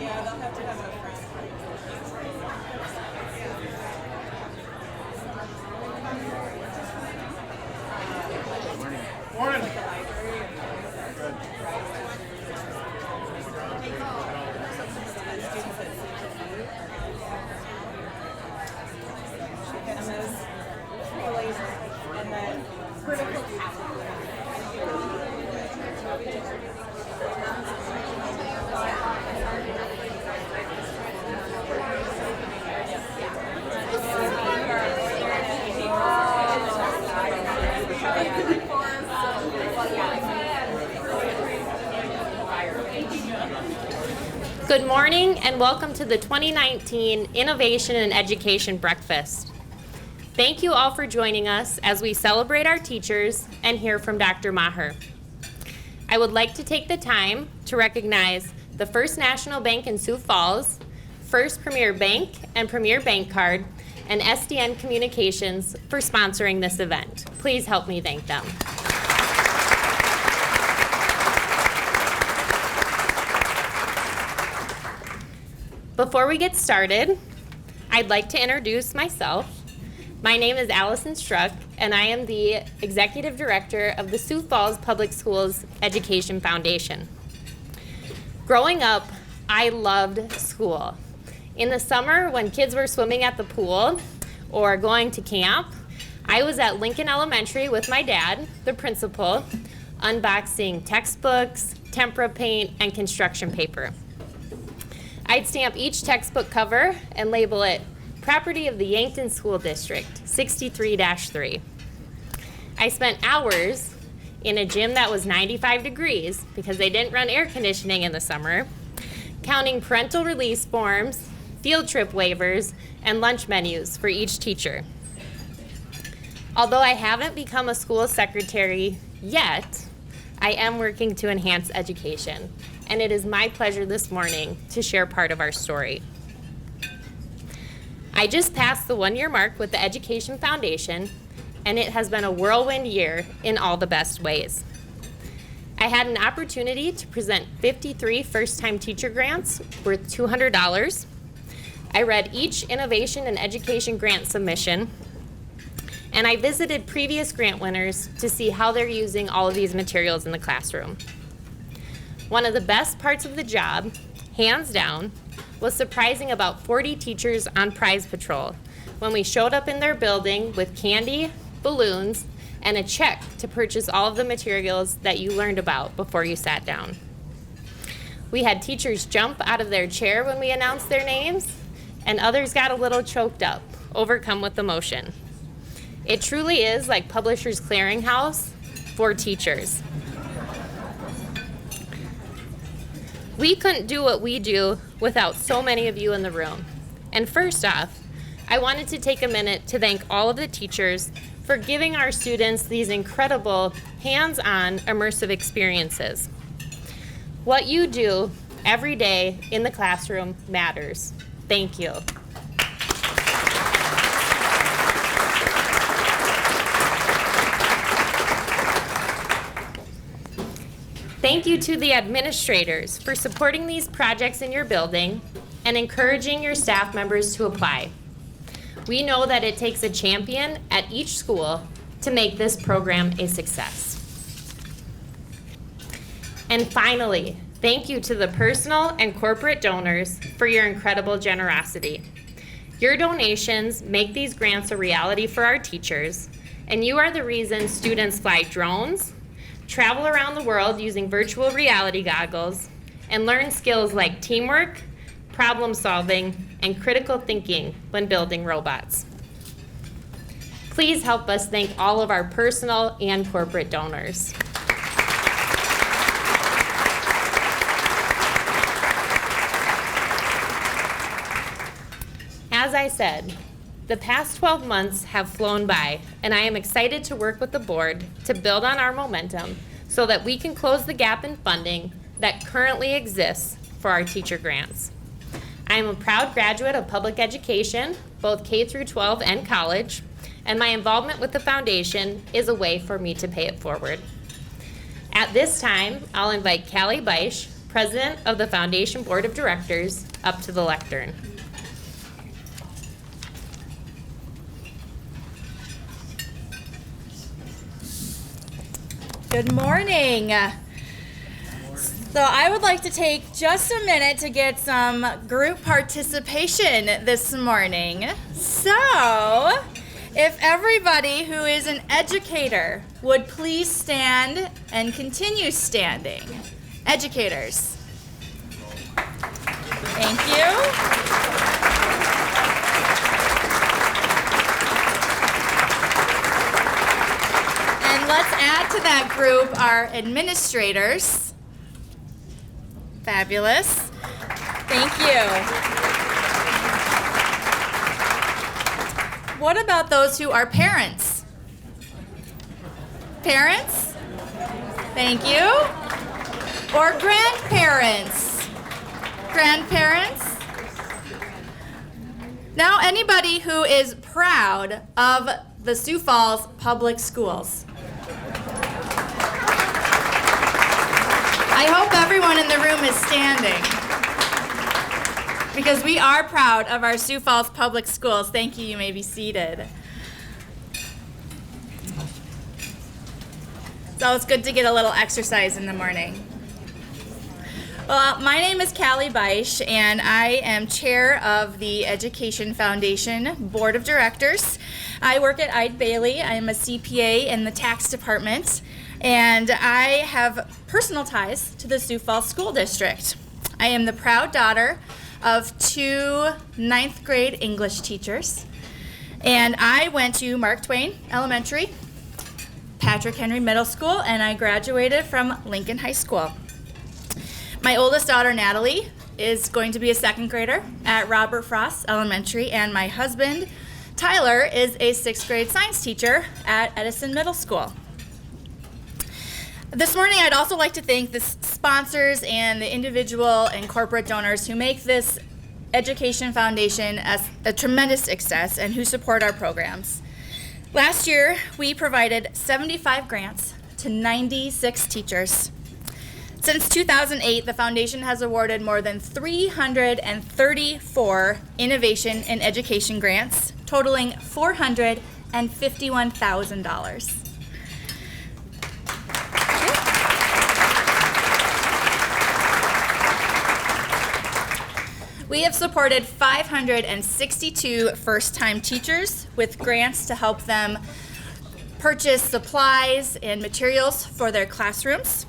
Yeah, they'll have to have a friend. Morning. And then critical Good morning and welcome to the 2019 Innovation and Education Breakfast. Thank you all for joining us as we celebrate our teachers and hear from Dr. Maher. I would like to take the time to recognize the First National Bank in Sioux Falls, First Premier Bank and Premier Bank Card, and SDN Communications for sponsoring this event. Please help me thank them. Before we get started, I'd like to introduce myself. My name is Allison Smith, and I am the Executive Director of the Sioux Falls Public Schools Education Foundation. Growing up, I loved school. In the summer, when kids were swimming at the pool or going to camp, I was at Lincoln Elementary with my dad, the principal, unboxing textbooks, tempera paint, and construction paper. I'd stamp each textbook cover and label it Property of the Yankton School District, 63-3. I spent hours in a gym that was 95 degrees because they didn't run air conditioning in the summer, counting parental release forms, field trip waivers, and lunch menus for each teacher. Although I haven't become a school secretary yet, I am working to enhance education, and it is my pleasure this morning to share part of our story. I just passed the one-year mark with the Education Foundation, and it has been a whirlwind year in all the best ways. I had an opportunity to present 53 first-time teacher grants worth $200. I read each innovation and education grant submission, and I visited previous grant winners to see how they're using all of these materials in the classroom. One of the best parts of the job, hands down, was surprising about 40 teachers on prize patrol when we showed up in their building with candy, balloons, and a check to purchase all of the materials that you learned about before you sat down. We had teachers jump out of their chair when we announced their names, and others got a little choked up, overcome with emotion. It truly is like Publishers Clearinghouse for teachers. We couldn't do what we do without so many of you in the room. And first off, I wanted to take a minute to thank all of the teachers for giving our students these incredible hands-on immersive experiences. What you do every day in the classroom matters. Thank you. Thank you to the administrators for supporting these projects in your building and encouraging your staff members to apply. We know that it takes a champion at each school to make this program a success. And finally, thank you to the personal and corporate donors for your incredible generosity. Your donations make these grants a reality for our teachers, and you are the reason students fly drones, travel around the world using virtual reality goggles, and learn skills like teamwork, problem solving, and critical thinking when building robots. Please help us thank all of our personal and corporate donors. As I said, the past 12 months have flown by, and I am excited to work with the board to build on our momentum so that we can close the gap in funding that currently exists for our teacher grants. I am a proud graduate of public education, both K through 12 and college, and my involvement with the foundation is a way for me to pay it forward. At this time, I'll invite Callie, President of the Foundation Board of Directors, up to the lectern. Good morning. So I would like to take just a minute to get some group participation this morning. So if everybody who is an educator would please stand and continue standing. Educators. Thank you. And let's add to that group our administrators. Fabulous. Thank you. What about those who are parents? Parents? Thank you. Or grandparents? Grandparents? Now, anybody who is proud of the Sioux Falls Public Schools. I hope everyone in the room is standing because we are proud of our Sioux Falls Public Schools. Thank you. You may be seated. It's always good to get a little exercise in the morning. Well, my name is Callie Bosh, and I am chair of the Education Foundation Board of Directors. I work at Eide Bailey. I am a CPA in the tax department, and I have personal ties to the Sioux Falls School District. I am the proud daughter of two 9th grade English teachers, and I went to Mark Twain Elementary, Patrick Henry Middle School, and I graduated from Lincoln High School. My oldest daughter, Natalie, is going to be a 2nd grader at Robert Frost Elementary, and my husband, Tyler, is a 6th grade science teacher at Edison Middle School. This morning, I'd also like to thank the sponsors and the individual and corporate donors who make this Education Foundation a tremendous success and who support our programs. Last year, we provided 75 grants to 96 teachers. Since 2008, the foundation has awarded more than 334 innovation in education grants, totaling $451,000. We have supported 562 first-time teachers with grants to help them purchase supplies and materials for their classrooms.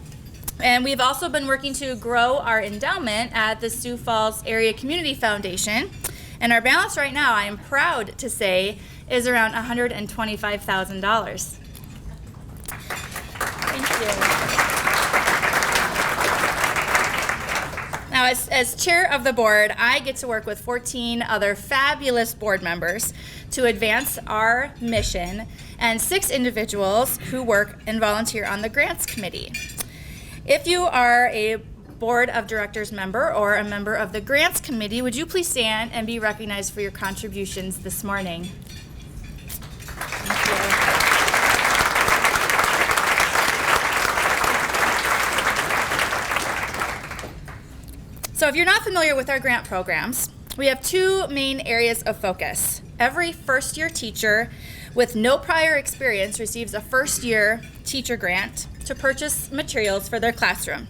And we've also been working to grow our endowment at the Sioux Falls Area Community Foundation. And our balance right now, I am proud to say, is around $125,000. Thank you. Now, as chair of the board, I get to work with 14 other fabulous board members to advance our mission, and 6 individuals who work and volunteer on the grants committee. If you are a board of directors member or a member of the grants committee, would you please stand and be recognized for your contributions this morning? Thank you. So if you're not familiar with our grant programs, we have 2 main areas of focus. Every first-year teacher with no prior experience receives a first-year teacher grant to purchase materials for their classroom.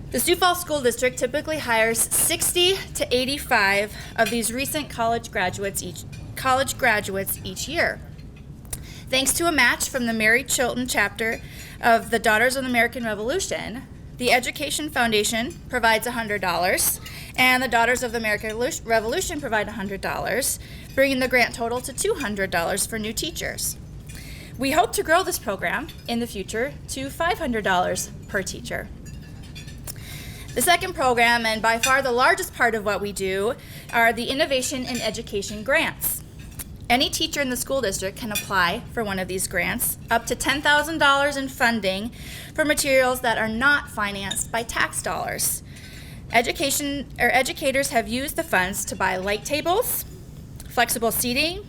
The Sioux Falls School District typically hires 60 to 85 of these recent college graduates each year. Thanks to a match from the Mary Chilton chapter of the Daughters of the American Revolution, the Education Foundation provides $100, and the Daughters of the American Revolution provide $100, bringing the grant total to $200 for new teachers. We hope to grow this program in the future to $500 per teacher. The second program, and by far the largest part of what we do, are the Innovation in Education grants. Any teacher in the school district can apply for one of these grants, up to $10,000 in funding for materials that are not financed by tax dollars. Educators have used the funds to buy light tables, flexible seating,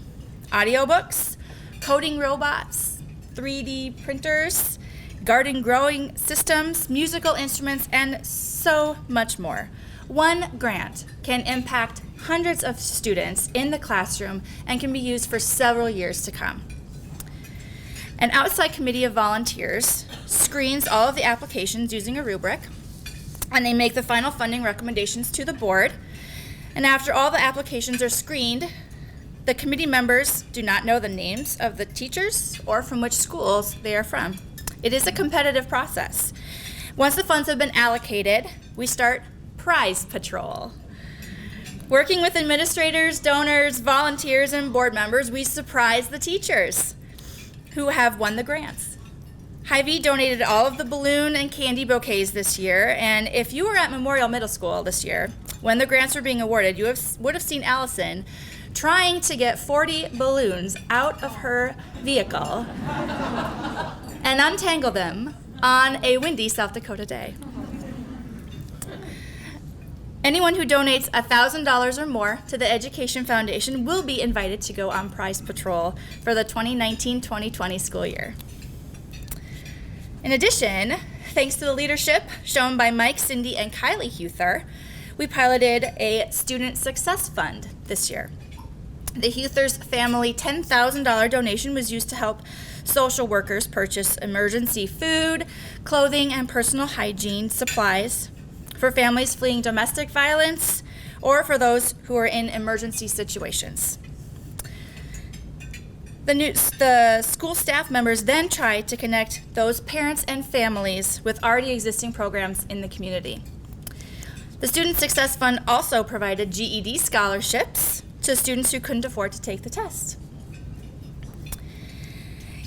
audiobooks, coding robots, 3D printers, garden growing systems, musical instruments, and so much more. One grant can impact hundreds of students in the classroom and can be used for several years to come. An outside committee of volunteers screens all of the applications using a rubric, and they make the final funding recommendations to the board. And after all the applications are screened, the committee members do not know the names of the teachers or from which schools they are from. It is a competitive process. Once the funds have been allocated, we start prize patrol. Working with administrators, donors, volunteers, and board members, we surprise the teachers who have won the grants. Hy-Vee donated all of the balloon and candy bouquets this year, and if you were at Memorial Middle School this year, when the grants were being awarded, you would have seen Allison trying to get 40 balloons out of her vehicle and untangle them on a windy South Dakota day. Anyone who donates $1,000 or more to the Education Foundation will be invited to go on prize patrol for the 2019-2020 school year. In addition, thanks to the leadership shown by Mike, Cindy, and Callie Huther, we piloted a student success fund this year. The Huther's family $10,000 donation was used to help social workers purchase emergency food, clothing, and personal hygiene supplies for families fleeing domestic violence or for those who are in emergency situations. The school staff members then tried to connect those parents and families with already existing programs in the community. The Student Success Fund also provided GED scholarships to students who couldn't afford to take the test.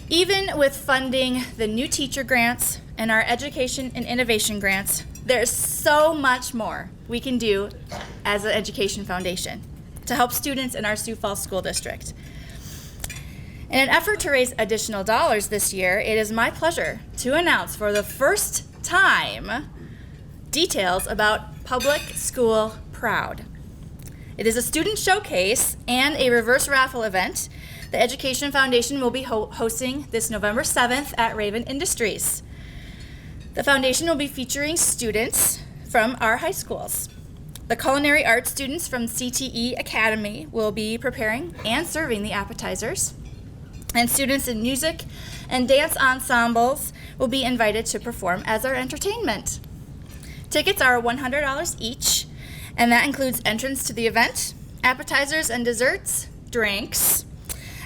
Even with funding the new teacher grants and our education and innovation grants, there's so much more we can do as an education foundation to help students in our Sioux Falls School District. In an effort to raise additional dollars this year, it is my pleasure to announce for the first time details about Public School Proud. It is a student showcase and a reverse raffle event the Education Foundation will be hosting this November 7th at Raven Industries. The foundation will be featuring students from our high schools. The culinary arts students from CTE Academy will be preparing and serving the appetizers, and students in music and dance ensembles will be invited to perform as our entertainment. Tickets are $100 each, and that includes entrance to the event, appetizers and desserts, drinks,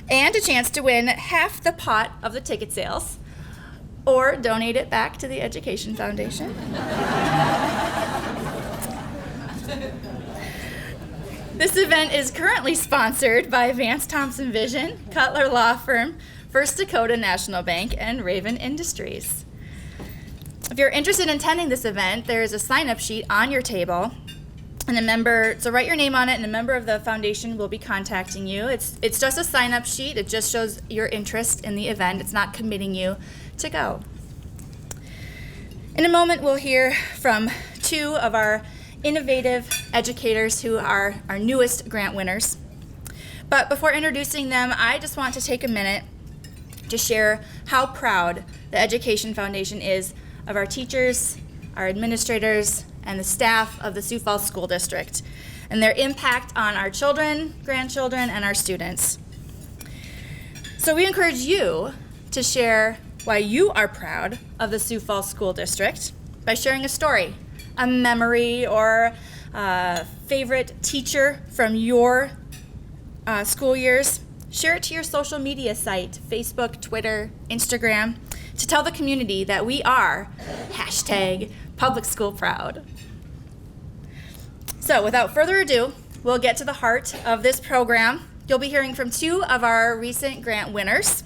and a chance to win half the pot of the ticket sales or donate it back to the Education Foundation. This event is currently sponsored by Vance Thompson Vision, Cutler Law Firm, First Dakota National Bank, and Raven Industries. If you're interested in attending this event, there is a sign-up sheet on your table, and so write your name on it, and a member of the foundation will be contacting you. It's just a sign-up sheet. It just shows your interest in the event. It's not committing you to go. In a moment, we'll hear from two of our innovative educators who are our newest grant winners. But before introducing them, I just want to take a minute to share how proud the Education Foundation is of our teachers, our administrators, and the staff of the Sioux Falls School District, and their impact on our children, grandchildren, and our students. So we encourage you to share why you are proud of the Sioux Falls School District by sharing a story, a memory, or a favorite teacher from your school years. Share it to your social media site, Facebook, Twitter, Instagram, to tell the community that we are #PublicSchoolProud. So without further ado, we'll get to the heart of this program. You'll be hearing from two of our recent grant winners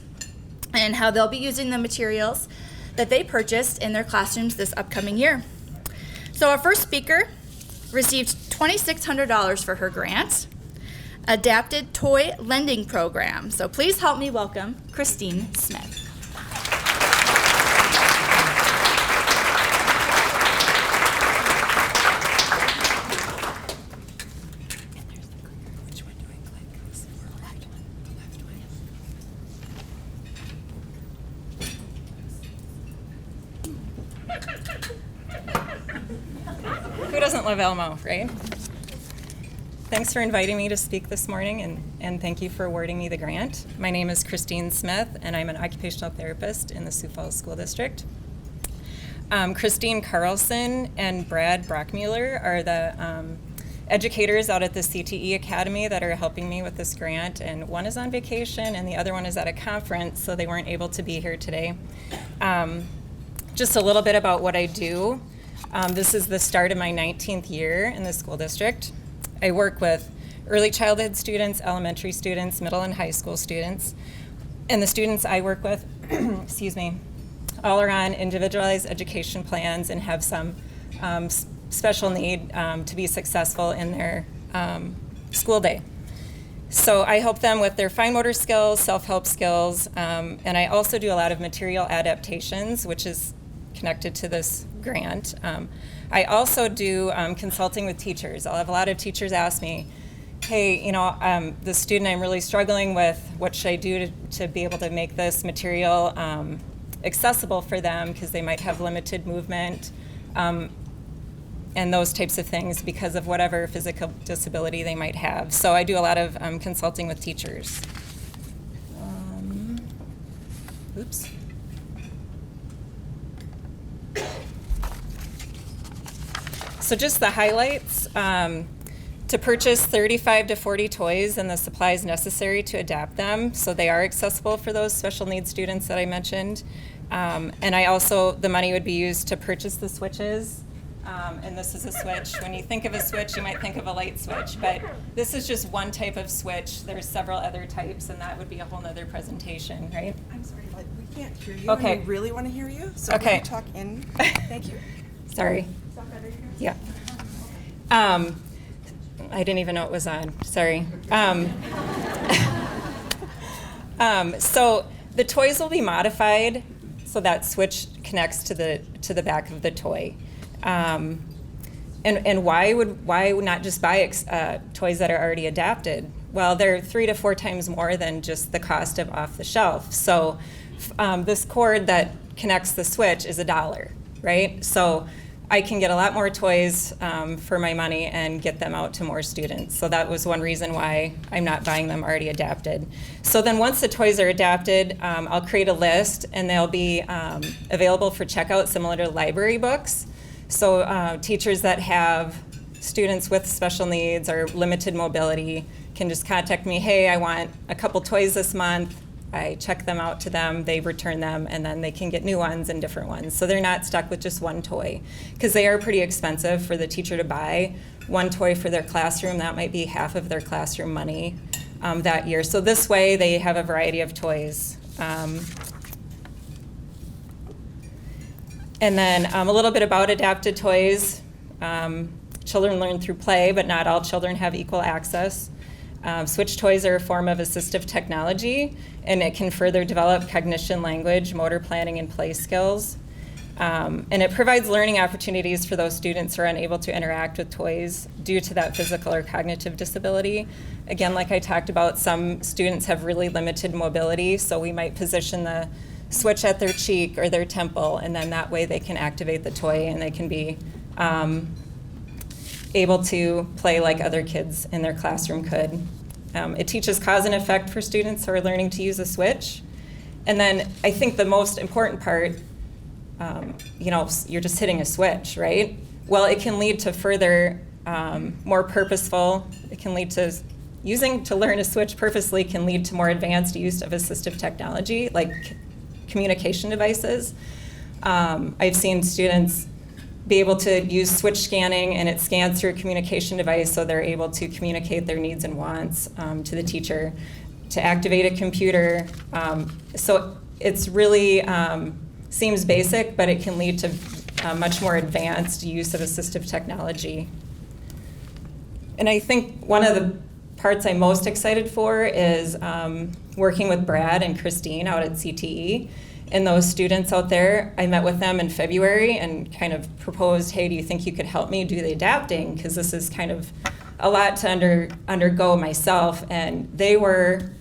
and how they'll be using the materials that they purchased in their classrooms this upcoming year. So our first speaker received $2,600 for her grant, Adapted Toy Lending Program. So please help me welcome Christine Smith. of Elmo, right? Thanks for inviting me to speak this morning, and thank you for awarding me the grant. My name is Christine Smith, and I'm an occupational therapist in the Sioux Falls School District. Christine Carlson and Brad Brockmuller are the educators out at the CTE Academy that are helping me with this grant, and one is on vacation and the other one is at a conference, so they weren't able to be here today. Just a little bit about what I do. This is the start of my 19th year in the school district. I work with early childhood students, elementary students, middle and high school students, and the students I work with, excuse me, all are on individualized education plans and have some special need to be successful in their school day. So I help them with their fine motor skills, self-help skills, and I also do a lot of material adaptations, which is connected to this grant. I also do consulting with teachers. I'll have a lot of teachers ask me, hey, the student I'm really struggling with, what should I do to be able to make this material accessible for them, because they might have limited movement and those types of things because of whatever physical disability they might have. So I do a lot of consulting with teachers. Oops. So just the highlights, to purchase 35 to 40 toys and the supplies necessary to adapt them, so they are accessible for those special needs students that I mentioned. And I also, the money would be used to purchase the switches, and this is a switch. When you think of a switch, you might think of a light switch, but this is just one type of switch. There's several other types, and that would be a whole nother presentation, right? I'm sorry, but we can't hear you. Okay. And we really want to hear you. So Okay. will you talk in? Thank you. Sorry. Yeah. I didn't even know it was on. Sorry. So the toys will be modified so that switch connects to the back of the toy. And why not just buy toys that are already adapted? Well, they're 3 to 4 times more than just the cost of off the shelf. So this cord that connects the switch is $1, right? So I can get a lot more toys for my money and get them out to more students. So that was one reason why I'm not buying them already adapted. So then once the toys are adapted, I'll create a list, and they'll be available for checkout similar to library books. So teachers that have students with special needs or limited mobility can just contact me, hey, I want a couple toys this month. I check them out to them, they return them, and then they can get new ones and different ones. So they're not stuck with just one toy, because they are pretty expensive for the teacher to buy. One toy for their classroom, that might be half of their classroom money that year. So this way they have a variety of toys. And then a little bit about adapted toys. Children learn through play, but not all children have equal access. Switch toys are a form of assistive technology, and it can further develop cognition, language, motor planning, and play skills. And it provides learning opportunities for those students who are unable to interact with toys due to that physical or cognitive disability. Again, like I talked about, some students have really limited mobility, so we might position the switch at their cheek or their temple, and then that way they can activate the toy and they can be able to play like other kids in their classroom could. It teaches cause and effect for students who are learning to use a switch. And then I think the most important part, you're just hitting a switch, right? Well, it can lead to further, more purposeful, it can lead to to learn a switch purposely can lead to more advanced use of assistive technology, like communication devices. I've seen students be able to use switch scanning, and it scans through a communication device, so they're able to communicate their needs and wants to the teacher, to activate a computer. So it's really seems basic, but it can lead to much more advanced use of assistive technology. And I think one of the parts I'm most excited for is working with Brad and Christine out at CTE. And those students out there, I met with them in February and kind of proposed, hey, do you think you could help me do the adapting? Because this is kind of a lot to undergo myself. And they were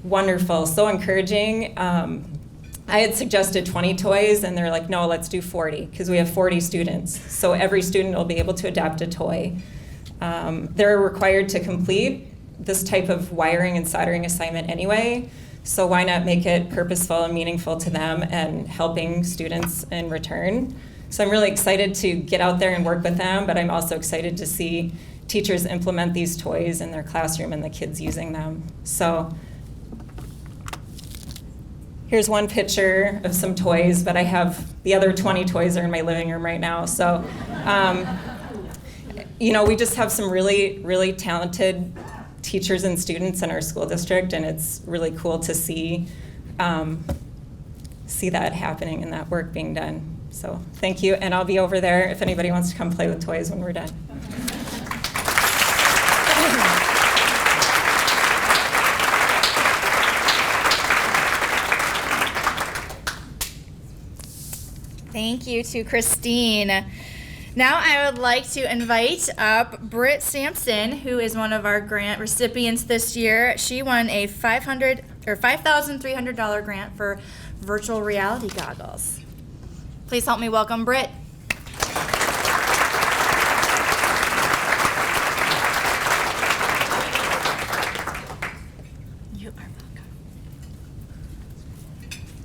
wonderful, so encouraging. I had suggested 20 toys, and they're like, no, let's do 40, because we have 40 students. So every student will be able to adapt a toy. They're required to complete this type of wiring and soldering assignment anyway, so why not make it purposeful and meaningful to them and helping students in return? So I'm really excited to get out there and work with them, but I'm also excited to see teachers implement these toys in their classroom and the kids using them. So here's one picture of some toys, but I have the other 20 toys are in my living room right now. So, we just have some really, really talented teachers and students in our school district, and it's really cool to see that happening and that work being done. So thank you, and I'll be over there if anybody wants to come play with toys when we're done. Thank you to Christine. Now I would like to invite up Britt Sampson, who is one of our grant recipients this year. She won a $5,300 grant for virtual reality goggles. Please help me welcome Britt. You are welcome.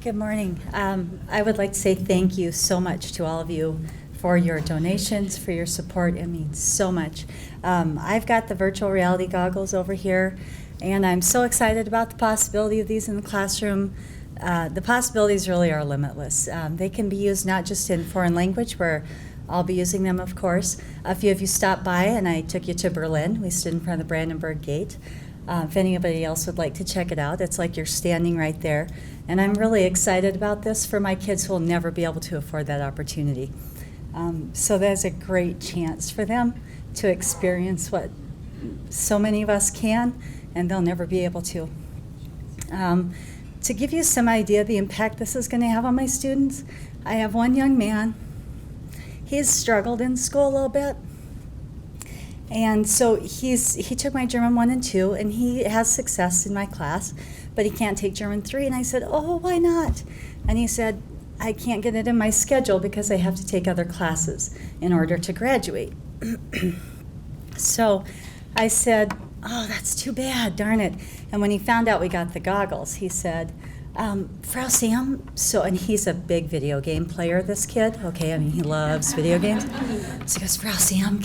Good morning. I would like to say thank you so much to all of you for your donations, for your support. It means so much. I've got the virtual reality goggles over here, and I'm so excited about the possibility of these in the classroom. The possibilities really are limitless. They can be used not just in foreign language, where I'll be using them, of course. A few of you stopped by, and I took you to Berlin. We stood in front of the Brandenburg Gate. If anybody else would like to check it out, it's like you're standing right there. And I'm really excited about this for my kids who will never be able to afford that opportunity. So there's a great chance for them to experience what so many of us can, and they'll never be able to. To give you some idea of the impact this is going to have on my students, I have one young man. He's struggled in school a little bit. And so he took my German 1 and 2, and he has success in my class, but he can't take German 3. And I said, oh, why not? And he said, I can't get it in my schedule because I have to take other classes in order to graduate. So I said, oh, that's too bad, darn it. And when he found out we got the goggles, he said, Frau Sam, and he's a big video game player, this kid, okay, I mean, he loves video games. So he goes, Frau Sam,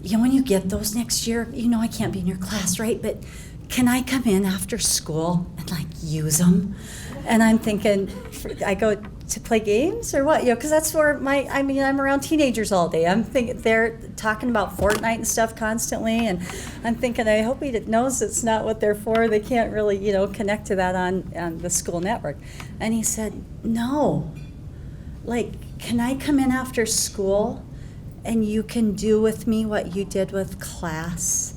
when you get those next year, I can't be in your class, right? But can I come in after school and use them? And I'm thinking, I go to play games or what? Because that's where I'm around teenagers all day. I'm thinking they're talking about Fortnite and stuff constantly, and I'm thinking, I hope he knows it's not what they're for. They can't really, connect to that on the school network. And he said, no. Can I come in after school and you can do with me what you did with class?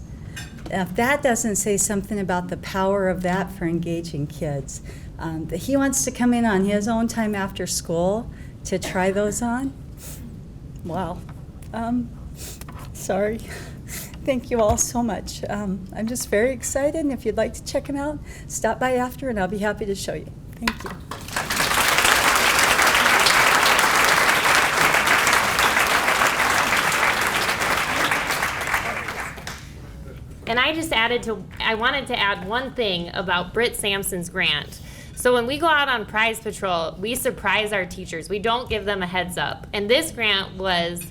If that doesn't say something about the power of that for engaging kids, that he wants to come in on his own time after school to try those on. Wow. Sorry. Thank you all so much. I'm just very excited, and if you'd like to check them out, stop by after, and I'll be happy to show you. Thank you. And I wanted to add one thing about Britt Sampson's grant. So when we go out on prize patrol, we surprise our teachers. We don't give them a heads up. And this grant was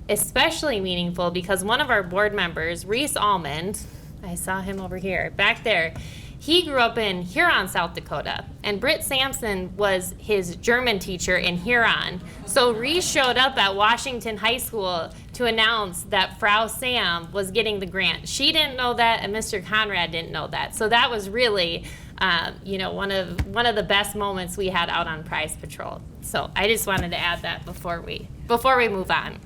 especially meaningful because one of our board members, Reese Almond, I saw him over here, back there, he grew up in Huron, South Dakota, and Britt Sampson was his German teacher in Huron. So Reese showed up at Washington High School to announce that Frau Sam was getting the grant. She didn't know that, and Mr. Conrad didn't know that. So that was really, one of the best moments we had out on prize patrol. So I just wanted to add that before we move on.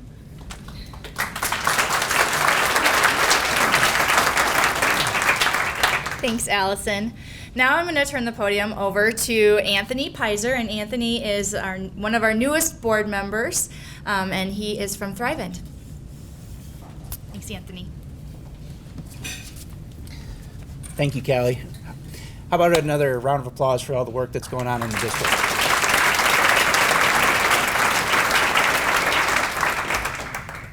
Thanks, Allison. Now I'm going to turn the podium over to Anthony Peyser, and Anthony is one of our newest board members, and he is from Thrivent. Thanks, Anthony. Thank you, Callie. How about another round of applause for all the work that's going on in the district?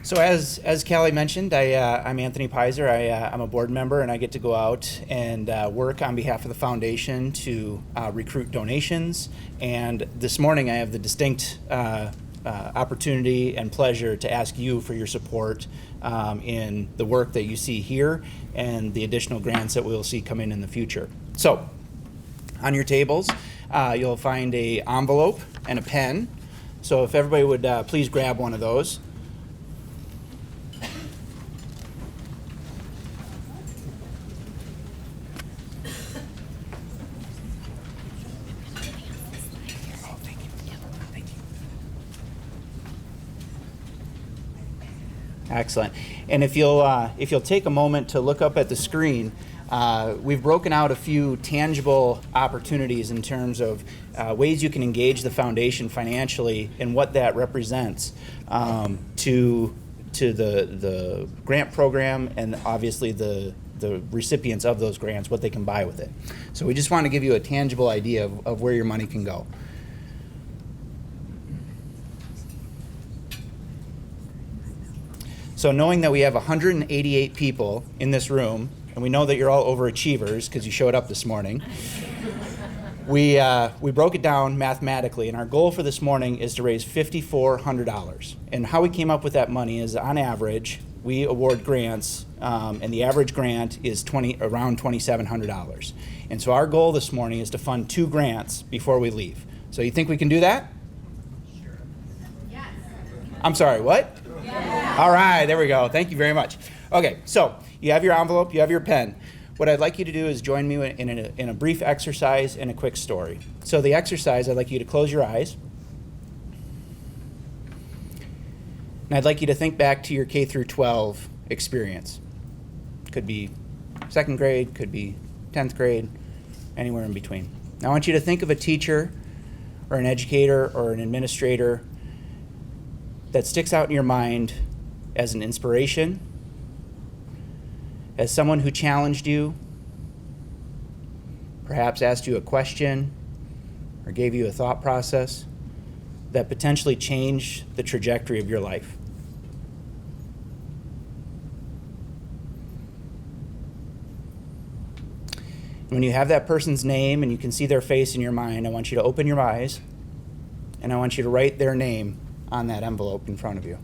So as Callie mentioned, I'm Anthony Peyser. I'm a board member, and I get to go out and work on behalf of the foundation to recruit donations. And this morning I have the distinct opportunity and pleasure to ask you for your support in the work that you see here and the additional grants that we'll see come in the future. So on your tables, you'll find an envelope and a pen. So if everybody would please grab one of those. Excellent. And if you'll take a moment to look up at the screen, we've broken out a few tangible opportunities in terms of ways you can engage the foundation financially and what that represents to the grant program and obviously the recipients of those grants, what they can buy with it. So we just want to give you a tangible idea of where your money can go. So knowing that we have 188 people in this room, and we know that you're all overachievers because you showed up this morning, we broke it down mathematically, and our goal for this morning is to raise $5,400. And how we came up with that money is, on average, we award grants, and the average grant is around $2,700. And so our goal this morning is to fund 2 grants before we leave. So you think we can do that? Sure. Yes. I'm sorry, what? All right, there we go. Thank you very much. Okay, so you have your envelope, you have your pen. What I'd like you to do is join me in a brief exercise and a quick story. So the exercise, I'd like you to close your eyes. And I'd like you to think back to your K through 12 experience. Could be 2nd grade, could be 10th grade, anywhere in between. Now I want you to think of a teacher or an educator or an administrator that sticks out in your mind as an inspiration, as someone who challenged you, perhaps asked you a question or gave you a thought process that potentially changed the trajectory of your life. When you have that person's name and you can see their face in your mind, I want you to open your eyes and I want you to write their name on that envelope in front of you.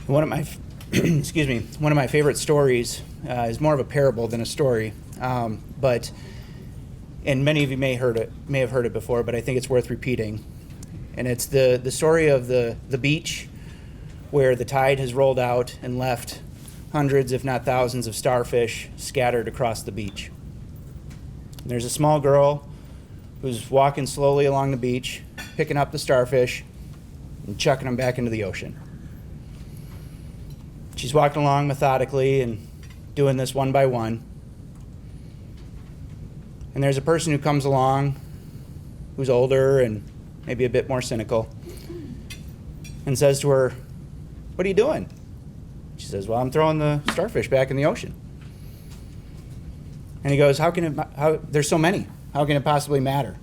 One of my one of my favorite stories is more of a parable than a story, but and many of you may have heard it before, but I think it's worth repeating. And it's the story of the beach where the tide has rolled out and left hundreds, if not thousands, of starfish scattered across the beach. And there's a small girl who's walking slowly along the beach, picking up the starfish and chucking them back into the ocean. She's walking along methodically and doing this one by one. And there's a person who comes along who's older and maybe a bit more cynical and says to her, "What are you doing?" She says, "Well, I'm throwing the starfish back in the ocean." And he goes, there's so many. How can it possibly matter?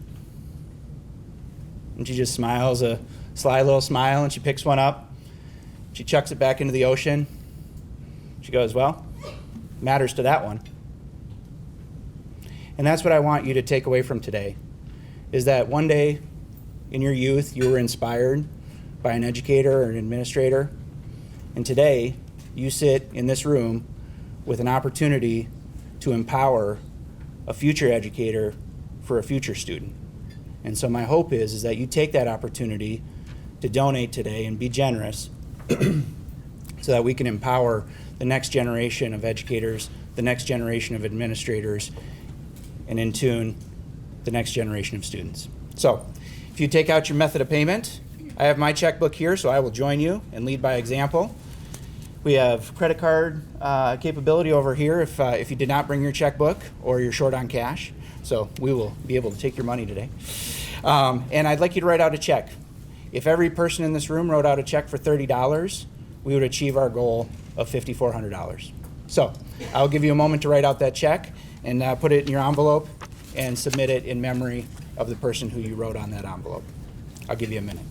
And she just smiles, a sly little smile, and she picks one up. She chucks it back into the ocean. She goes, "Well, matters to that one." And that's what I want you to take away from today, is that one day in your youth you were inspired by an educator or an administrator, and today you sit in this room with an opportunity to empower a future educator for a future student. And so my hope is that you take that opportunity to donate today and be generous so that we can empower the next generation of educators, the next generation of administrators, and in tune, the next generation of students. So if you take out your method of payment, I have my checkbook here, so I will join you and lead by example. We have credit card capability over here if you did not bring your checkbook or you're short on cash. So we will be able to take your money today. And I'd like you to write out a check. If every person in this room wrote out a check for $30, we would achieve our goal of $5,400. So I'll give you a moment to write out that check and put it in your envelope and submit it in memory of the person who you wrote on that envelope. I'll give you a minute.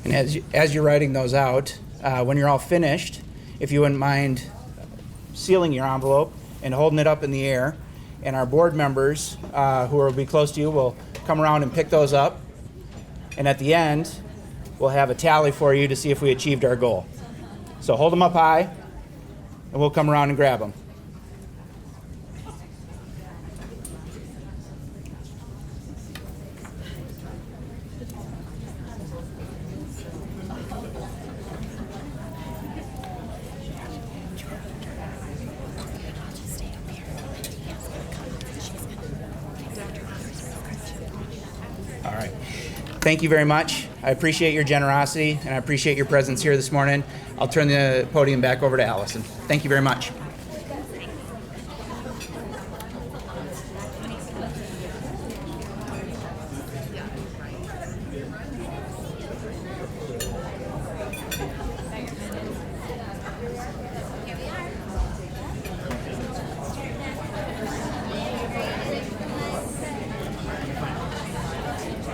And as you're writing those out, when you're all finished, if you wouldn't mind sealing your envelope and holding it up in the air, and our board members who will be close to you will come around and pick those up. And at the end, we'll have a tally for you to see if we achieved our goal. So hold them up high, and we'll come around and grab them. All right. Thank you very much. I appreciate your generosity, and I appreciate your presence here this morning. I'll turn the podium back over to Allison. Thank you very much.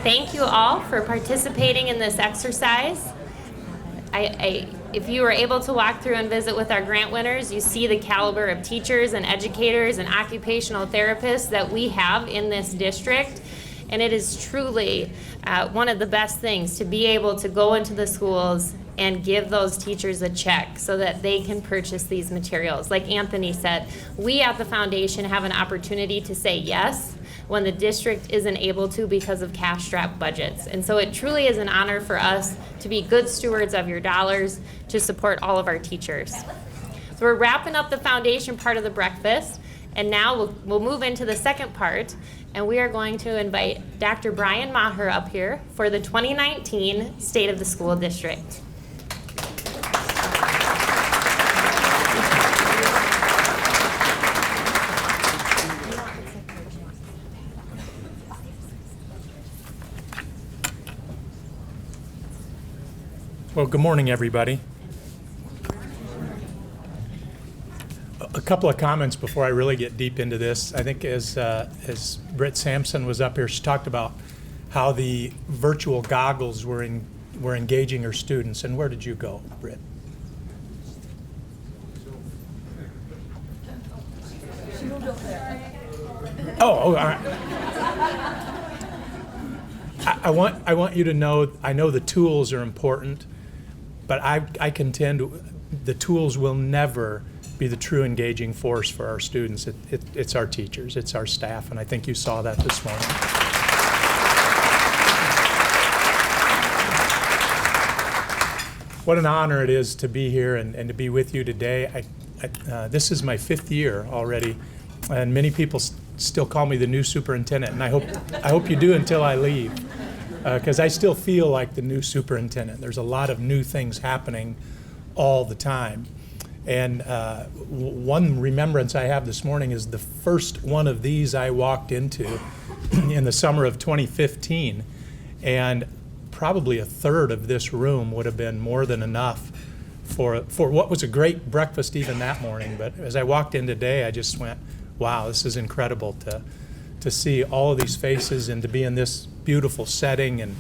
Thank you all for participating in this exercise. If you were able to walk through and visit with our grant winners, you see the caliber of teachers and educators and occupational therapists that we have in this district. And it is truly one of the best things to be able to go into the schools and give those teachers a check so that they can purchase these materials. Like Anthony said, we at the foundation have an opportunity to say yes when the district isn't able to because of cash-strapped budgets. And so it truly is an honor for us to be good stewards of your dollars to support all of our teachers. So we're wrapping up the foundation part of the breakfast, and now we'll move into the second part, and we are going to invite Dr. Brian Maher up here for the 2019 State of the School District. Well, good morning, everybody. A couple of comments before I really get deep into this. I think as Britt Sampson was up here, she talked about how the virtual goggles were engaging her students. And where did you go, Britt? Oh, all right. I want you to know, I know the tools are important, but I contend the tools will never be the true engaging force for our students. It's our teachers, it's our staff, and I think you saw that this morning. What an honor it is to be here and to be with you today. This is my 5th year already, and many people still call me the new superintendent, and I hope you do until I leave. Because I still feel like the new superintendent. There's a lot of new things happening all the time. And one remembrance I have this morning is the first one of these I walked into in the summer of 2015. And probably a third of this room would have been more than enough for what was a great breakfast even that morning. But as I walked in today, I just went, wow, this is incredible to see all of these faces and to be in this beautiful setting. And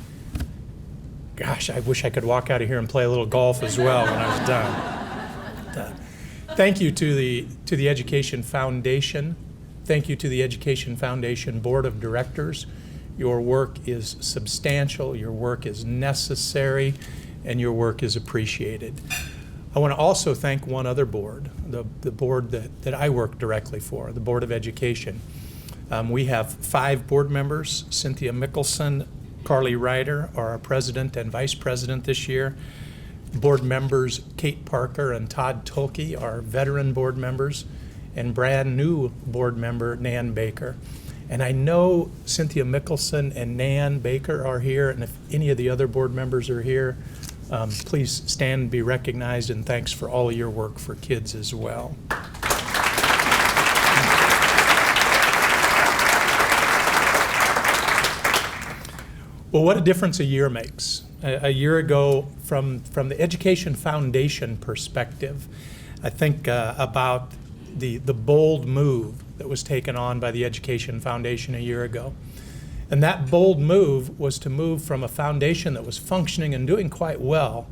gosh, I wish I could walk out of here and play a little golf as well when I was done. Thank you to the Education Foundation. Thank you to the Education Foundation Board of Directors. Your work is substantial, your work is necessary, and your work is appreciated. I want to also thank one other board, the board that I work directly for, the Board of Education. We have 5 board members. Cynthia Mickelson, Carly Ryder are our president and vice president this year. Board members Kate Parker and Todd Tolke are veteran board members, and brand new board member Nan Baker. And I know Cynthia Mickelson and Nan Baker are here, and if any of the other board members are here, please stand and be recognized, and thanks for all of your work for kids as well. Well, what a difference a year makes. A year ago, from the Education Foundation perspective, I think about the bold move that was taken on by the Education Foundation a year ago. And that bold move was to move from a foundation that was functioning and doing quite well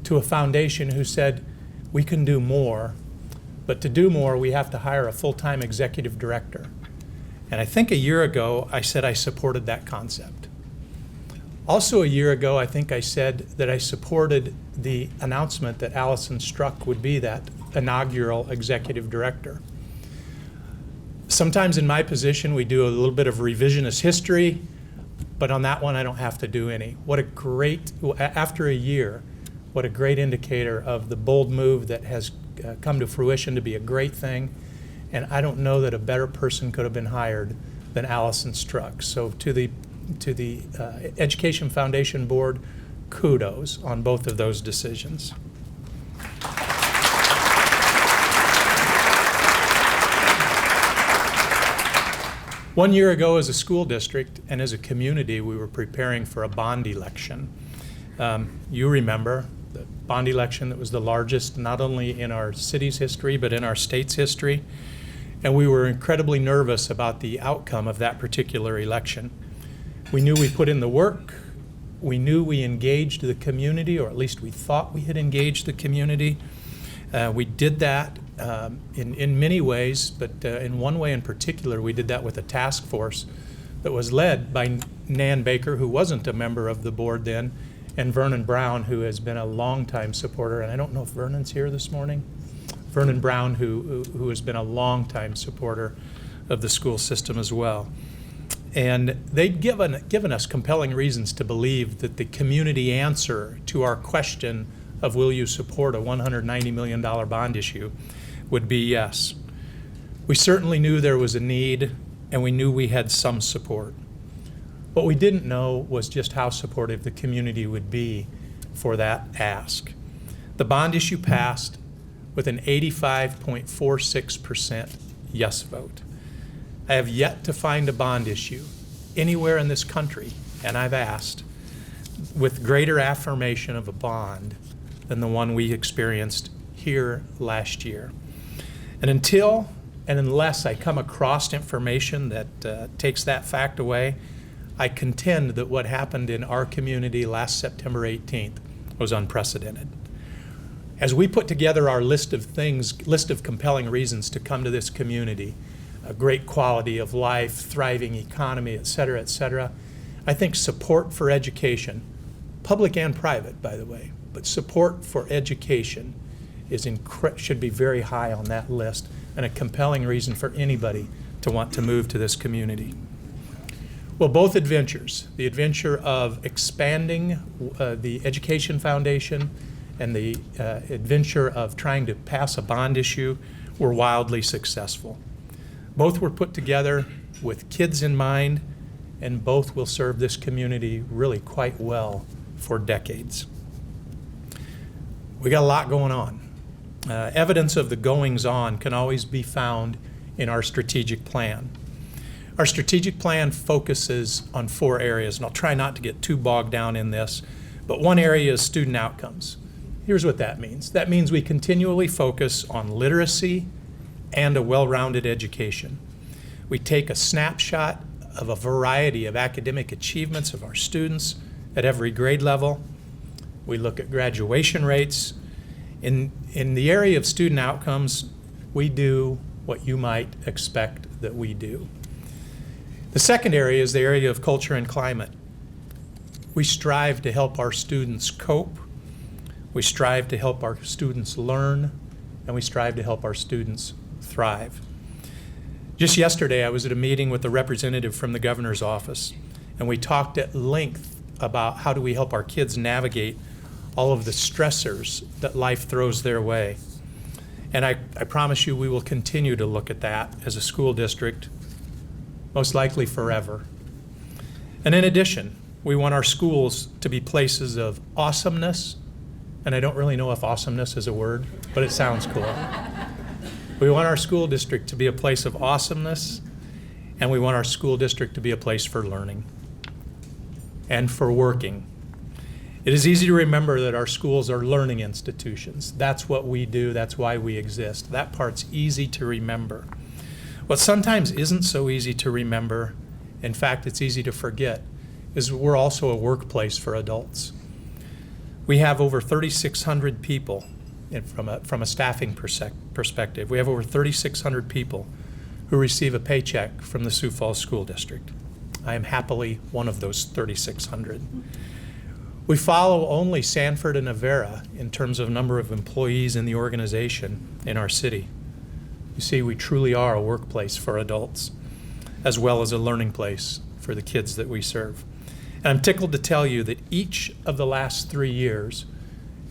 to a foundation who said, we can do more, but to do more, we have to hire a full-time executive director. And I think a year ago, I said I supported that concept. Also a year ago, I think I said that I supported the announcement that Allison Struk would be that inaugural executive director. Sometimes in my position, we do a little bit of revisionist history, but on that one, I don't have to do any. What a great, after a year, what a great indicator of the bold move that has come to fruition to be a great thing. And I don't know that a better person could have been hired than Allison Struk. So to the Education Foundation Board, kudos on both of those decisions. One year ago, as a school district and as a community, we were preparing for a bond election. You remember the bond election that was the largest not only in our city's history but in our state's history. And we were incredibly nervous about the outcome of that particular election. We knew we put in the work. We knew we engaged the community, or at least we thought we had engaged the community. We did that in many ways, but in one way in particular, we did that with a task force that was led by Nan Baker, who wasn't a member of the board then, and Vernon Brown, who has been a longtime supporter. And I don't know if Vernon's here this morning. Vernon Brown, who has been a longtime supporter of the school system as well. And they'd given us compelling reasons to believe that the community answer to our question of will you support a $190 million bond issue would be yes. We certainly knew there was a need, and we knew we had some support. What we didn't know was just how supportive the community would be for that ask. The bond issue passed with an 85.46% yes vote. I have yet to find a bond issue anywhere in this country, and I've asked, with greater affirmation of a bond than the one we experienced here last year. And until and unless I come across information that takes that fact away, I contend that what happened in our community last September 18th was unprecedented. As we put together our list of compelling reasons to come to this community, a great quality of life, thriving economy, et cetera, I think support for education, public and private, by the way, but support for education should be very high on that list, and a compelling reason for anybody to want to move to this community. Well, both adventures, the adventure of expanding the Education Foundation and the adventure of trying to pass a bond issue, were wildly successful. Both were put together with kids in mind, and both will serve this community really quite well for decades. We got a lot going on. Evidence of the goings-on can always be found in our strategic plan. Our strategic plan focuses on 4 areas, and I'll try not to get too bogged down in this, but one area is student outcomes. Here's what that means. That means we continually focus on literacy and a well-rounded education. We take a snapshot of a variety of academic achievements of our students at every grade level. We look at graduation rates. In the area of student outcomes, we do what you might expect that we do. The second area is the area of culture and climate. We strive to help our students cope We strive to help our students learn, and we strive to help our students thrive. Just yesterday, I was at a meeting with a representative from the governor's office, and we talked at length about how do we help our kids navigate all of the stressors that life throws their way. And I promise you we will continue to look at that as a school district, most likely forever. And in addition, we want our schools to be places of awesomeness, and I don't really know if awesomeness is a word, but it sounds cool. We want our school district to be a place of awesomeness, and we want our school district to be a place for learning and for working. It is easy to remember that our schools are learning institutions. That's what we do. That's why we exist. That part's easy to remember. What sometimes isn't so easy to remember, in fact, it's easy to forget, is we're also a workplace for adults. We have over 3,600 people, from a staffing perspective, we have over 3,600 people who receive a paycheck from the Sioux Falls School District. I am happily one of those 3,600. We follow only Sanford and Avera in terms of number of employees in the organization in our city. You see, we truly are a workplace for adults, as well as a learning place for the kids that we serve. And I'm tickled to tell you that each of the last 3 years,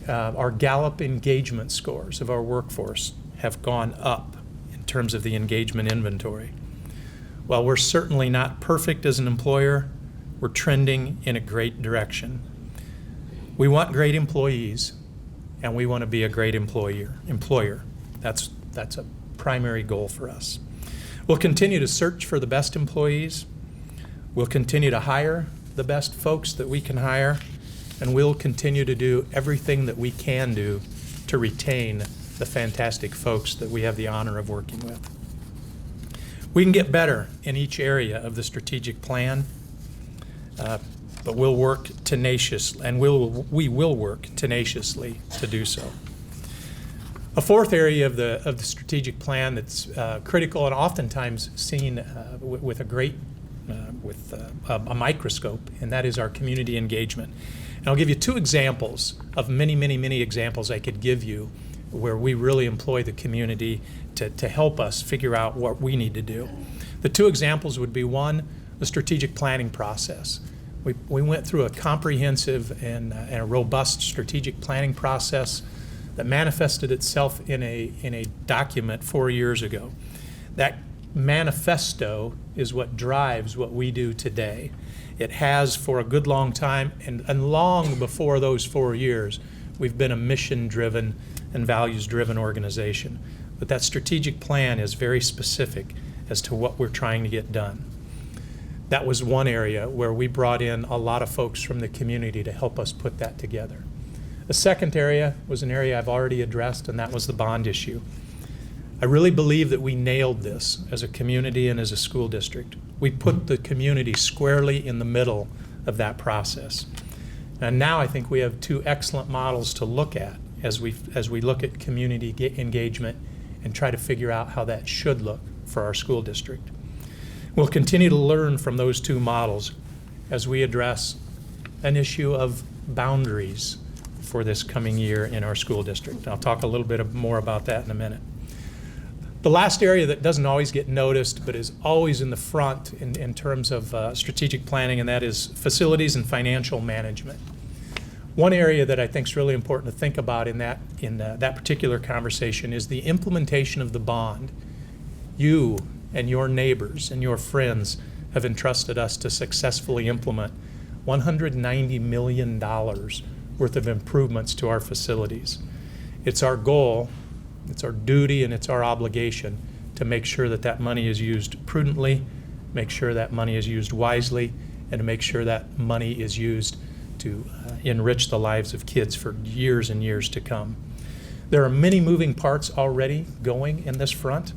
our Gallup engagement scores of our workforce have gone up in terms of the engagement inventory. While we're certainly not perfect as an employer, we're trending in a great direction. We want great employees, and we want to be a great employer. That's a primary goal for us. We'll continue to search for the best employees. We'll continue to hire the best folks that we can hire, and we'll continue to do everything that we can do to retain the fantastic folks that we have the honor of working with. We can get better in each area of the strategic plan, but we'll work tenaciously, and we will work tenaciously to do so. A fourth area of the strategic plan that's critical and oftentimes seen with a microscope, and that is our community engagement. And I'll give you 2 examples of many, many, many examples I could give you where we really employ the community to help us figure out what we need to do. The 2 examples would be, one, the strategic planning process. We went through a comprehensive and a robust strategic planning process that manifested itself in a document 4 years ago. That manifesto is what drives what we do today. It has for a good long time, and long before those 4 years, we've been a mission-driven and values-driven organization. But that strategic plan is very specific as to what we're trying to get done. That was one area where we brought in a lot of folks from the community to help us put that together. The second area was an area I've already addressed, and that was the bond issue. I really believe that we nailed this as a community and as a school district. We put the community squarely in the middle of that process. And now I think we have 2 excellent models to look at as we look at community engagement and try to figure out how that should look for our school district. We'll continue to learn from those 2 models as we address an issue of boundaries for this coming year in our school district. I'll talk a little bit more about that in a minute. The last area that doesn't always get noticed but is always in the front in terms of strategic planning, and that is facilities and financial management. One area that I think is really important to think about in that particular conversation is the implementation of the bond. You and your neighbors and your friends have entrusted us to successfully implement $190 million worth of improvements to our facilities. It's our goal, it's our duty, and it's our obligation to make sure that that money is used prudently, make sure that money is used wisely, and to make sure that money is used to enrich the lives of kids for years and years to come. There are many moving parts already going in this front.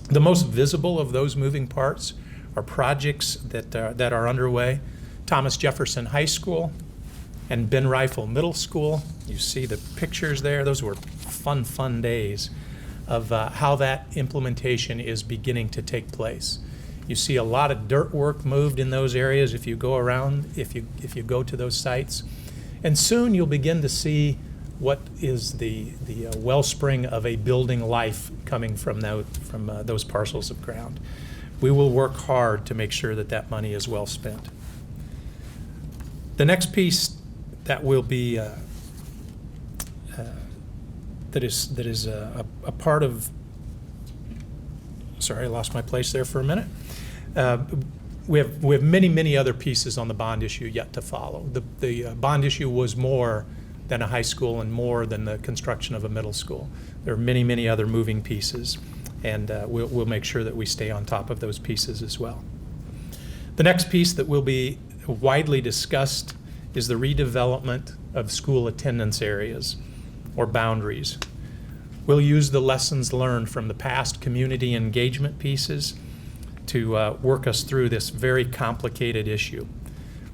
The most visible of those moving parts are projects that are underway. Thomas Jefferson High School and Ben Rifle Middle School. You see the pictures there. Those were fun days of how that implementation is beginning to take place. You see a lot of dirt work moved in those areas if you go around, if you go to those sites. And soon you'll begin to see what is the wellspring of a building life coming from those parcels of ground. We will work hard to make sure that that money is well spent. The next piece that will be that is a part of. Sorry, I lost my place there for a minute. We have many other pieces on the bond issue yet to follow. The bond issue was more than a high school and more than the construction of a middle school. There are many other moving pieces, and we'll make sure that we stay on top of those pieces as well. The next piece that will be widely discussed is the redevelopment of school attendance areas or boundaries. We'll use the lessons learned from the past community engagement pieces to work us through this very complicated issue.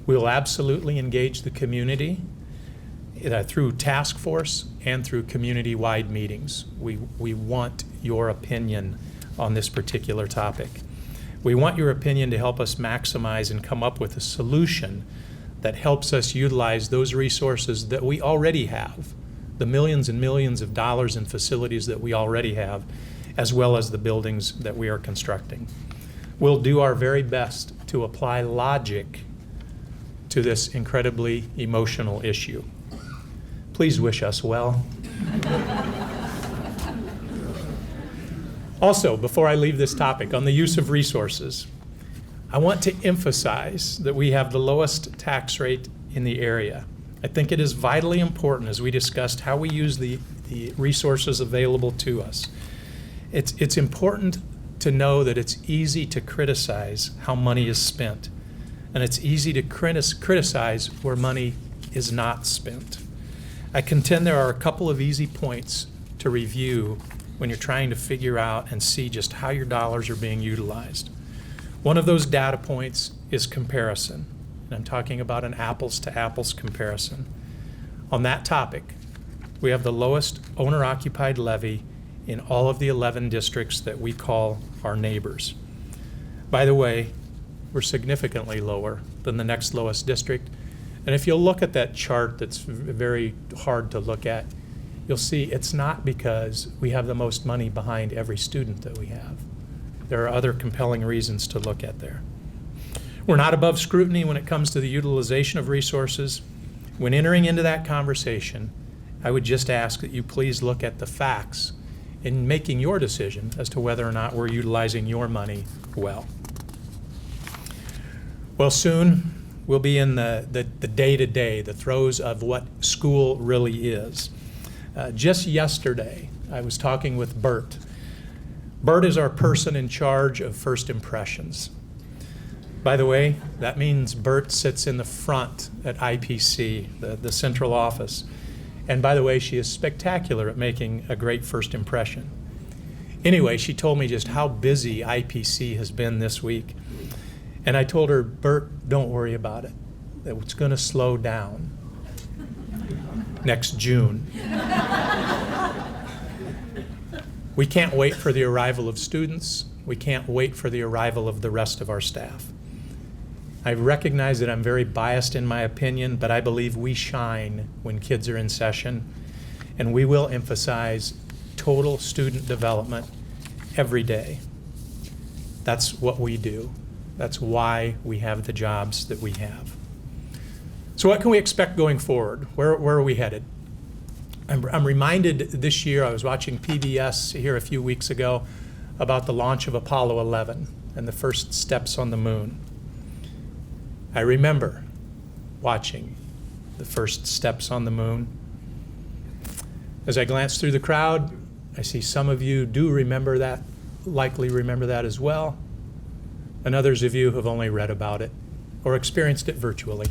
We'll absolutely engage the community through task force and through community-wide meetings. We want your opinion on this particular topic. We want your opinion to help us maximize and come up with a solution that helps us utilize those resources that we already have, the millions and millions of dollars in facilities that we already have, as well as the buildings that we are constructing. We'll do our very best to apply logic to this incredibly emotional issue. Please wish us well. Also, before I leave this topic, on the use of resources, I want to emphasize that we have the lowest tax rate in the area. I think it is vitally important, as we discussed, how we use the resources available to us. It's important to know that it's easy to criticize how money is spent, and it's easy to criticize where money is not spent. I contend there are a couple of easy points to review when you're trying to figure out and see just how your dollars are being utilized. One of those data points is comparison, and I'm talking about an apples-to-apples comparison. On that topic, we have the lowest owner-occupied levy in all of the 11 districts that we call our neighbors. By the way, we're significantly lower than the next lowest district. And if you'll look at that chart that's very hard to look at, you'll see it's not because we have the most money behind every student that we have. There are other compelling reasons to look at there. We're not above scrutiny when it comes to the utilization of resources. When entering into that conversation, I would just ask that you please look at the facts in making your decision as to whether or not we're utilizing your money well. Well, soon we'll be in the day-to-day, the throes of what school really is. Just yesterday, I was talking with Britt. Britt is our person in charge of first impressions. By the way, that means Britt sits in the front at IPC, the central office. And by the way, she is spectacular at making a great first impression. Anyway, she told me just how busy IPC has been this week. And I told her, Britt, don't worry about it. It's going to slow down next June. We can't wait for the arrival of students. We can't wait for the arrival of the rest of our staff. I recognize that I'm very biased in my opinion, but I believe we shine when kids are in session, and we will emphasize total student development every day. That's what we do. That's why we have the jobs that we have. So what can we expect going forward? Where are we headed? I'm reminded this year, I was watching PBS here a few weeks ago about the launch of Apollo 11 and the first steps on the moon. I remember watching the first steps on the moon. As I glance through the crowd, I see some of you do remember that, likely remember that as well, and others of you have only read about it or experienced it virtually.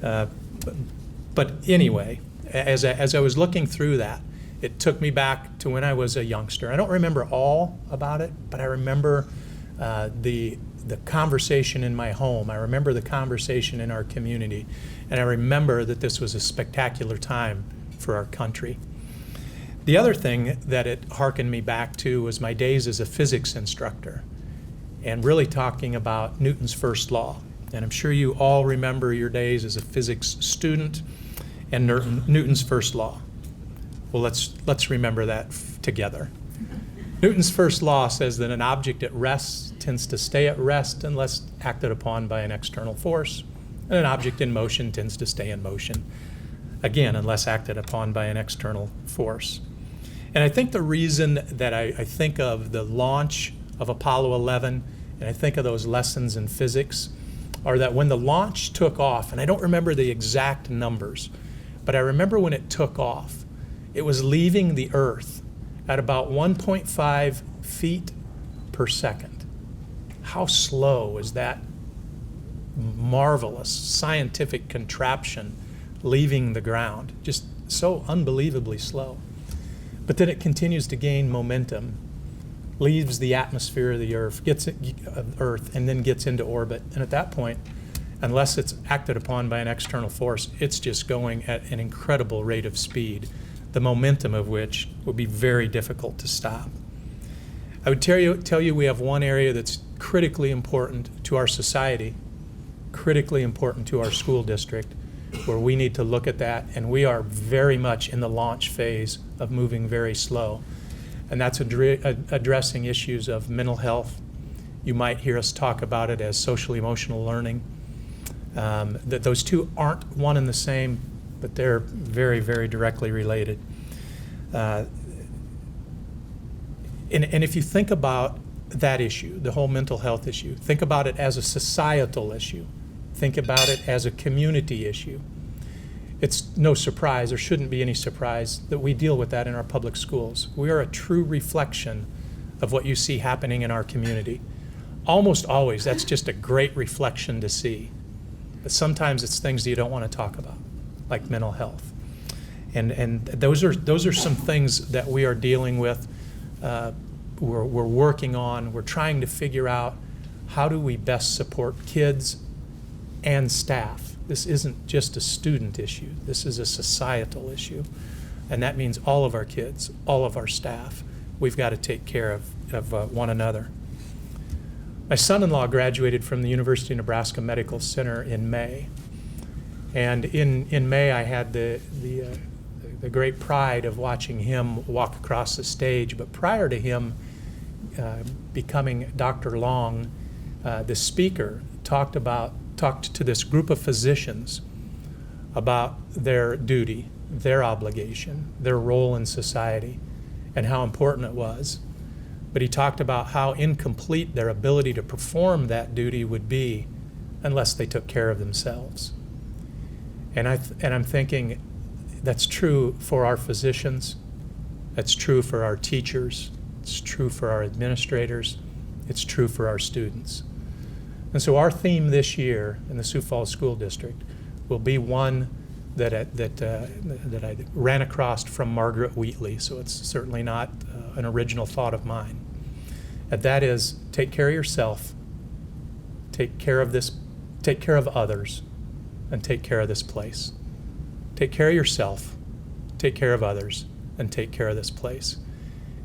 But anyway, as I was looking through that, it took me back to when I was a youngster. I don't remember all about it, but I remember the conversation in my home. I remember the conversation in our community. And I remember that this was a spectacular time for our country. The other thing that it hearkened me back to was my days as a physics instructor and really talking about Newton's first law. And I'm sure you all remember your days as a physics student and Newton's first law. Well, let's remember that together. Newton's first law says that an object at rest tends to stay at rest unless acted upon by an external force, and an object in motion tends to stay in motion, again, unless acted upon by an external force. And I think the reason that I think of the launch of Apollo 11, and I think of those lessons in physics, are that when the launch took off, and I don't remember the exact numbers, but I remember when it took off, it was leaving the Earth at about 1.5 feet per second. How slow is that marvelous scientific contraption leaving the ground? Just so unbelievably slow. But then it continues to gain momentum, leaves the atmosphere of the Earth, and then gets into orbit. And at that point, unless it's acted upon by an external force, it's just going at an incredible rate of speed, the momentum of which would be very difficult to stop. I would tell you we have one area that's critically important to our society, critically important to our school district, where we need to look at that, and we are very much in the launch phase of moving very slow. And that's addressing issues of mental health. You might hear us talk about it as social-emotional learning. That those two aren't one and the same, but they're very, very directly related. And if you think about that issue, the whole mental health issue, think about it as a societal issue. Think about it as a community issue. It's no surprise, or shouldn't be any surprise, that we deal with that in our public schools. We are a true reflection of what you see happening in our community. Almost always, that's just a great reflection to see. But sometimes it's things that you don't want to talk about, like mental health. And those are some things that we are dealing with, we're working on. We're trying to figure out how do we best support kids and staff. This isn't just a student issue. This is a societal issue. And that means all of our kids, all of our staff. We've got to take care of one another. My son-in-law graduated from the University of Nebraska Medical Center in May. And in May, I had the great pride of watching him walk across the stage. But prior to him becoming Dr. Long, the speaker talked to this group of physicians about their duty, their obligation, their role in society, and how important it was. But he talked about how incomplete their ability to perform that duty would be unless they took care of themselves. And I'm thinking that's true for our physicians, that's true for our teachers, it's true for our administrators, it's true for our students. And so our theme this year in the Sioux Falls School District will be one that I ran across from Margaret Wheatley, so it's certainly not an original thought of mine. And that is, take care of yourself, take care of others, and take care of this place. Take care of yourself, take care of others, and take care of this place.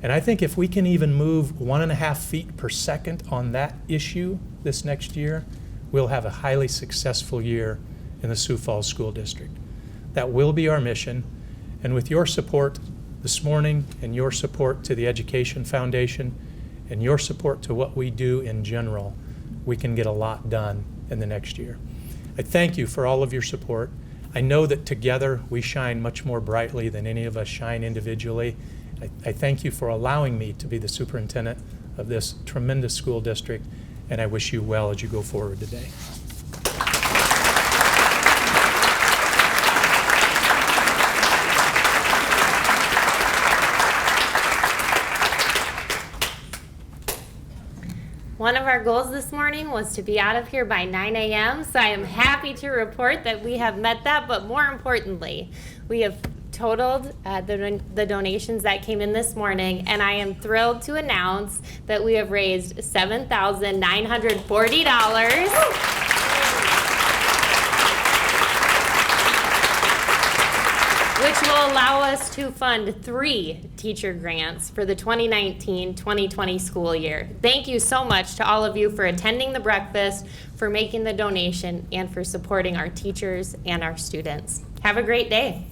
And I think if we can even move 1.5 feet per second on that issue this next year, we'll have a highly successful year in the Sioux Falls School District. That will be our mission. And with your support this morning, and your support to the Education Foundation, and your support to what we do in general, we can get a lot done in the next year. I thank you for all of your support. I know that together we shine much more brightly than any of us shine individually. I thank you for allowing me to be the superintendent of this tremendous school district, and I wish you well as you go forward today. One of our goals this morning was to be out of here by 9 a.m., so I am happy to report that we have met that, but more importantly, we have totaled the donations that came in this morning, and I am thrilled to announce that we have raised $7,940. Which will allow us to fund 3 teacher grants for the 2019-2020 school year. Thank you so much to all of you for attending the breakfast, for making the donation, and for supporting our teachers and our students. Have a great day.